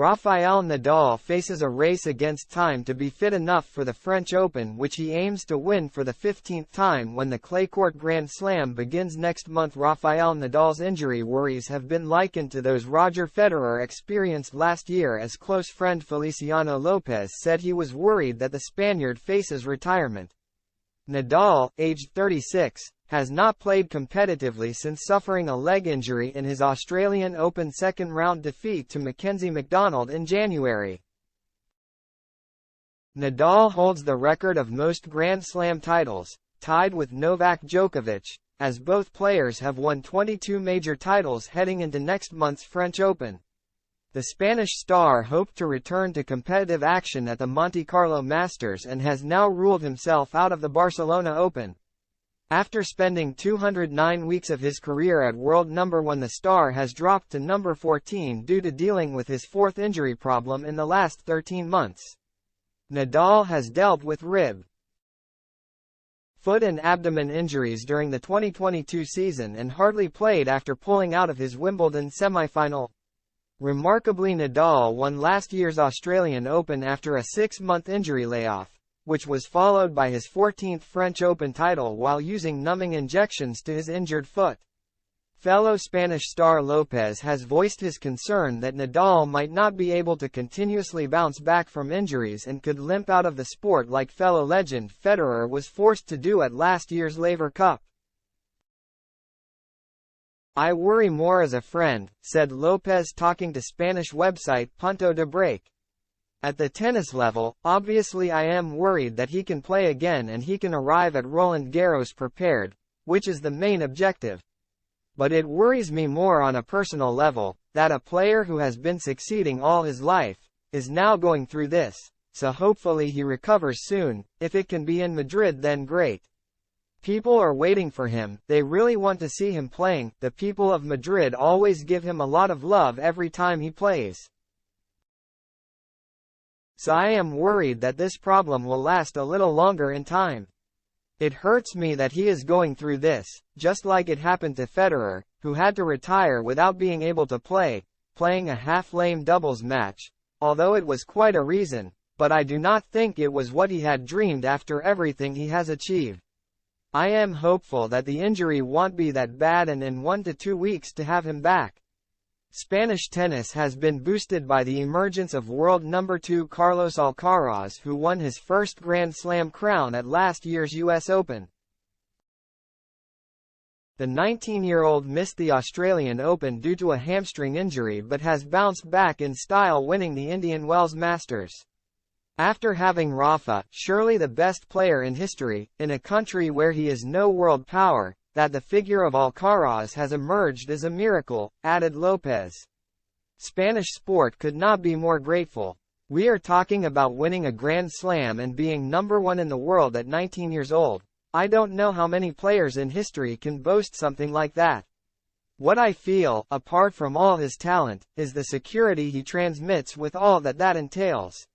Rafael Nadal faces a race against time to be fit enough for the French Open, which he aims to win for the 15th time when the Claycourt Grand Slam begins next month. Rafael Nadal's injury worries have been likened to those Roger Federer experienced last year, as close friend Feliciano Lopez said he was worried that the Spaniard faces retirement. Nadal, aged 36, has not played competitively since suffering a leg injury in his Australian Open second-round defeat to Mackenzie McDonald in January. Nadal holds the record of most Grand Slam titles, tied with Novak Djokovic, as both players have won 22 major titles heading into next month's French Open. The Spanish star hoped to return to competitive action at the Monte Carlo Masters and has now ruled himself out of the Barcelona Open. After spending 209 weeks of his career at world number 1, the star has dropped to number 14 due to dealing with his fourth injury problem in the last 13 months. Nadal has dealt with rib, foot and abdomen injuries during the 2022 season and hardly played after pulling out of his Wimbledon semifinal. Remarkably, Nadal won last year's Australian Open after a 6-month injury layoff, which was followed by his 14th French Open title while using numbing injections to his injured foot. Fellow Spanish star Lopez has voiced his concern that Nadal might not be able to continuously bounce back from injuries and could limp out of the sport like fellow legend Federer was forced to do at last year's Laver Cup. "I worry more as a friend," said Lopez talking to Spanish website Punto de Break. "At the tennis level, obviously I am worried that he can play again and he can arrive at Roland Garros prepared, which is the main objective. But it worries me more on a personal level, that a player who has been succeeding all his life, is now going through this, so hopefully he recovers soon. If it can be in Madrid, then great. People are waiting for him, they really want to see him playing, the people of Madrid always give him a lot of love every time he plays. So I am worried that this problem will last a little longer in time. It hurts me that he is going through this, just like it happened to Federer, who had to retire without being able to play, playing a half-lame doubles match, although it was quite a reason, but I do not think it was what he had dreamed after everything he has achieved. I am hopeful that the injury won't be that bad and in 1 to 2 weeks to have him back." Spanish tennis has been boosted by the emergence of world number 2 Carlos Alcaraz, who won his first Grand Slam crown at last year's US Open. The 19-year-old missed the Australian Open due to a hamstring injury but has bounced back in style, winning the Indian Wells Masters. After having Rafa, surely the best player in history, in a country where he is no world power, that the figure of Alcaraz has emerged is a miracle, added Lopez. Spanish sport could not be more grateful. We are talking about winning a Grand Slam and being number 1 in the world at 19 years old. I don't know how many players in history can boast something like that. What I feel, apart from all his talent, is the security he transmits with all that entails.